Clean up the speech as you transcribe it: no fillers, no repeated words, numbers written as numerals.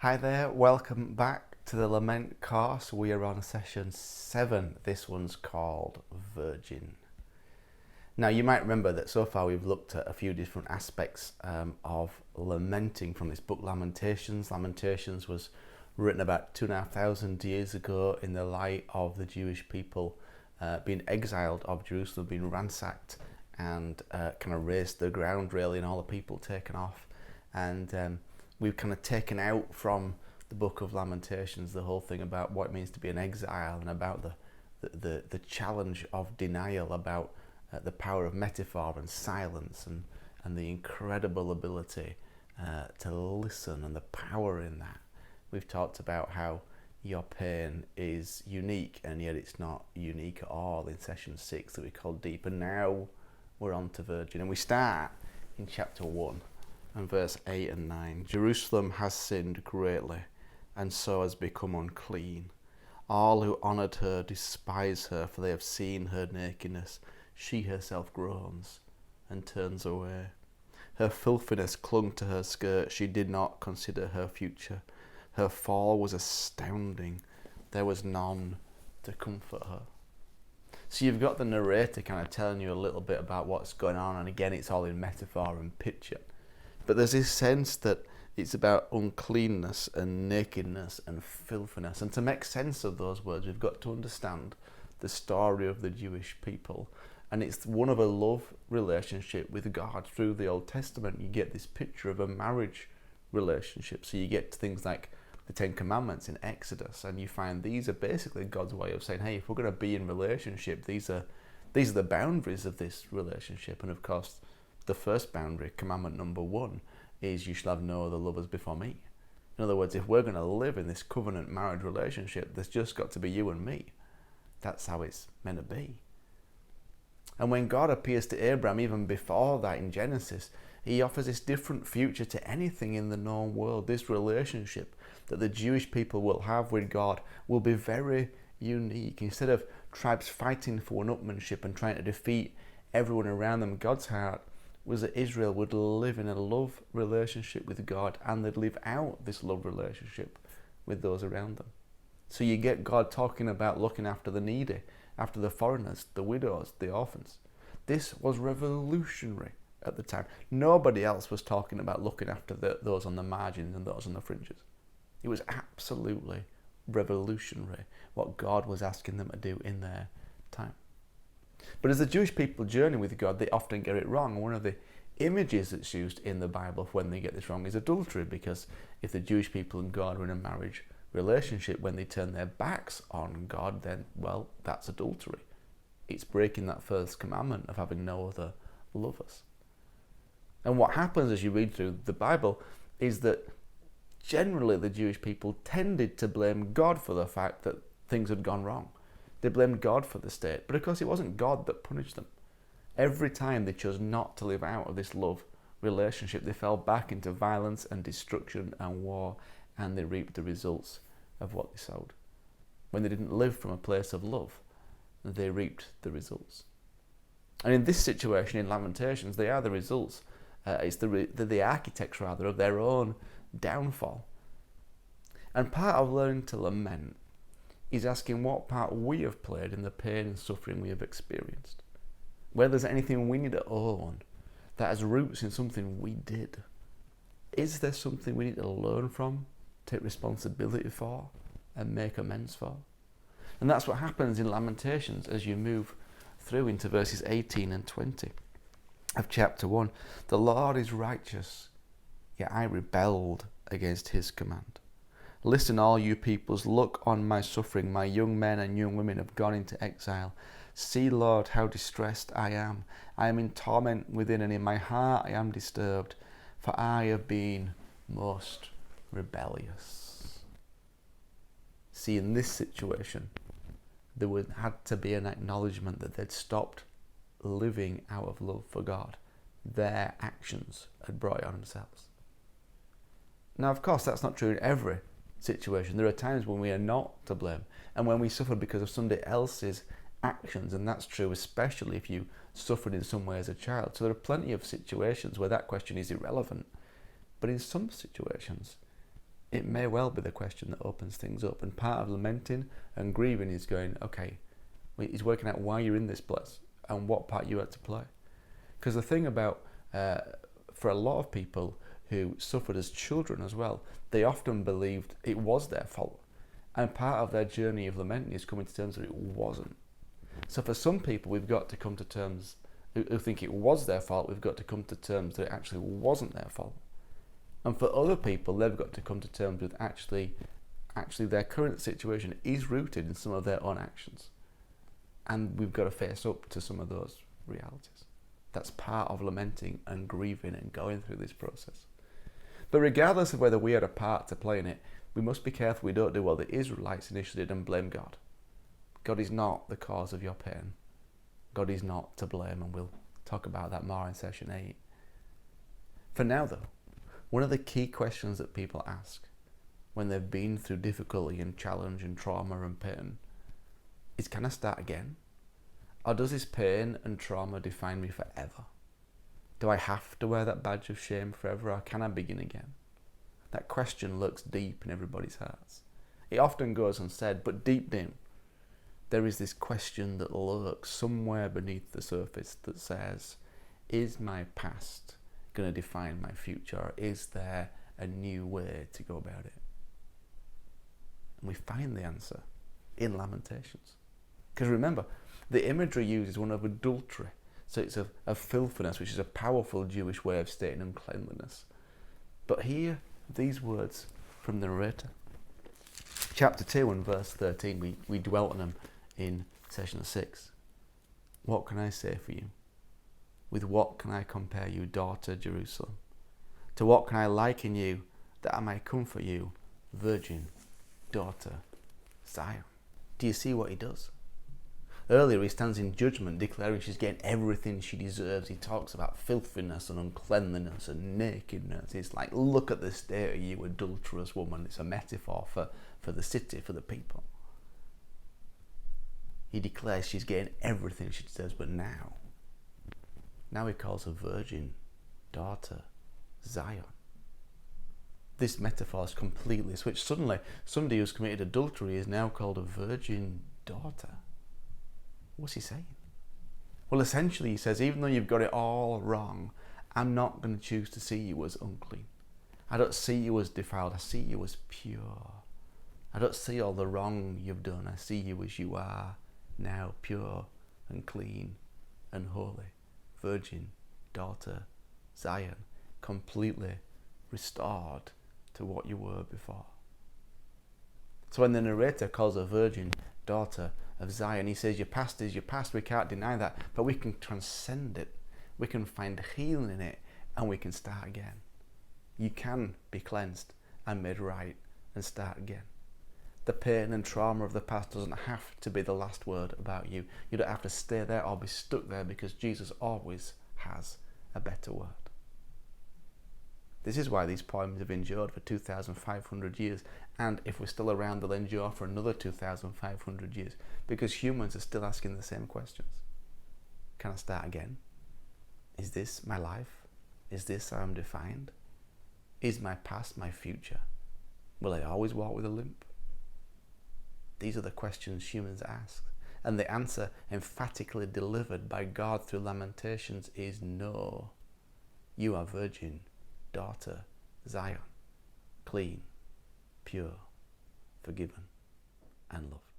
Hi there, welcome back to the Lament course. We are on session 7. This one's called Virgin. Now you might remember that so far we've looked at a few different aspects of lamenting from this book Lamentations. Lamentations was written about 2,500 years ago in the light of the Jewish people being exiled of Jerusalem, being ransacked and kind of razed to the ground really, and all the people taken off. And we've kind of taken out from the book of Lamentations the whole thing about what it means to be an exile and about the challenge of denial, about the power of metaphor and silence and the incredible ability to listen and the power in that. We've talked about how your pain is unique and yet it's not unique at all in session 6 that we call Deep, and now we're on to Virgin, and we start in chapter 1 and verse 8 and 9. Jerusalem has sinned greatly and so has become unclean. All who honoured her despise her, for they have seen her nakedness. She herself groans and turns away. Her filthiness clung to her skirt. She did not consider her future. Her fall was astounding. There was none to comfort her. So you've got the narrator kind of telling you a little bit about what's going on, and again it's all in metaphor and picture. But there's this sense that it's about uncleanness and nakedness and filthiness. And to make sense of those words, we've got to understand the story of the Jewish people. And it's one of a love relationship with God. Through the Old Testament, you get this picture of a marriage relationship. So you get things like the Ten Commandments in Exodus, and you find these are basically God's way of saying, hey, if we're going to be in relationship, these are the boundaries of this relationship. And of course, the first boundary, commandment number 1, is you shall have no other lovers before me. In other words, if we're going to live in this covenant marriage relationship, there's just got to be you and me. That's how it's meant to be. And when God appears to Abraham, even before that in Genesis, he offers this different future to anything in the known world. This relationship that the Jewish people will have with God will be very unique. Instead of tribes fighting for one-upmanship and trying to defeat everyone around them, God's heart was that Israel would live in a love relationship with God, and they'd live out this love relationship with those around them. So you get God talking about looking after the needy, after the foreigners, the widows, the orphans. This was revolutionary at the time. Nobody else was talking about looking after those on the margins and those on the fringes. It was absolutely revolutionary what God was asking them to do in their time. But as the Jewish people journey with God, they often get it wrong. One of the images that's used in the Bible when they get this wrong is adultery, because if the Jewish people and God were in a marriage relationship, when they turn their backs on God, then, well, that's adultery. It's breaking that first commandment of having no other lovers. And what happens as you read through the Bible is that generally the Jewish people tended to blame God for the fact that things had gone wrong. They blamed God for the state, but of course it wasn't God that punished them. Every time they chose not to live out of this love relationship, they fell back into violence and destruction and war, and they reaped the results of what they sowed. When they didn't live from a place of love, they reaped the results. And in this situation, in Lamentations, they are the results. It's the architects, rather, of their own downfall. And part of learning to lament is asking what part we have played in the pain and suffering we have experienced. Whether there's anything we need to own that has roots in something we did. Is there something we need to learn from, take responsibility for, and make amends for? And that's what happens in Lamentations as you move through into verses 18 and 20 of chapter 1. The Lord is righteous, yet I rebelled against his command. Listen, all you peoples, look on my suffering. My young men and young women have gone into exile. See, Lord, how distressed I am. I am in torment within, and in my heart I am disturbed, for I have been most rebellious. See, in this situation, there had to be an acknowledgement that they'd stopped living out of love for God. Their actions had brought it on themselves. Now, of course, that's not true in every situation. There are times when we are not to blame and when we suffer because of somebody else's actions, and that's true especially if you suffered in some way as a child. So there are plenty of situations where that question is irrelevant. But in some situations, It may well be the question that opens things up. And part of lamenting and grieving is going, okay, he's working out why you're in this place and what part you had to play. Because the thing about, for a lot of people who suffered as children as well, they often believed it was their fault. And part of their journey of lamenting is coming to terms that it wasn't. So for some people, we've got to come to terms, who think it was their fault, we've got to come to terms that it actually wasn't their fault. And for other people, they've got to come to terms with actually their current situation is rooted in some of their own actions. And we've got to face up to some of those realities. That's part of lamenting and grieving and going through this process. But regardless of whether we had a part to play in it, we must be careful we don't do what the Israelites initially did and blame God. God is not the cause of your pain. God is not to blame, and we'll talk about that more in session 8. For now though, one of the key questions that people ask when they've been through difficulty and challenge and trauma and pain is, can I start again? Or does this pain and trauma define me forever? Do I have to wear that badge of shame forever, or can I begin again? That question lurks deep in everybody's hearts. It often goes unsaid, but deep down, there is this question that lurks somewhere beneath the surface that says, is my past going to define my future, or is there a new way to go about it? And we find the answer in Lamentations. Because remember, the imagery used is one of adultery. So it's of filthiness, which is a powerful Jewish way of stating uncleanliness. But here, these words from the narrator. Chapter 2 and verse 13, we dwelt on them in session 6. What can I say for you? With what can I compare you, daughter Jerusalem? To what can I liken you, that I may comfort you, virgin, daughter Zion? Do you see what he does? Earlier he stands in judgment, declaring she's getting everything she deserves. He talks about filthiness and uncleanliness and nakedness. It's like, look at the state of you, adulterous woman. It's a metaphor for the city, for the people. He declares she's getting everything she deserves, but now he calls her virgin, daughter, Zion. This metaphor is completely switched. Suddenly, somebody who's committed adultery is now called a virgin daughter. What's he saying? Well, essentially he says, even though you've got it all wrong, I'm not going to choose to see you as unclean. I don't see you as defiled. I see you as pure. I don't see all the wrong you've done. I see you as you are now, pure and clean and holy. Virgin, daughter, Zion, completely restored to what you were before. So when the narrator calls her virgin, daughter of Zion, he says your past is your past. We can't deny that, but we can transcend it. We can find healing in it, and we can start again. You can be cleansed and made right and start again. The pain and trauma of the past doesn't have to be the last word about you. You don't have to stay there or be stuck there, because Jesus always has a better word. This is why these poems have endured for 2,500 years, and if we're still around, they'll endure for another 2,500 years, because humans are still asking the same questions. Can I start again? Is this my life? Is this how I'm defined? Is my past my future? Will I always walk with a limp? These are the questions humans ask, and the answer emphatically delivered by God through Lamentations is no. You are virgin, daughter, Zion, clean, pure, forgiven, and loved.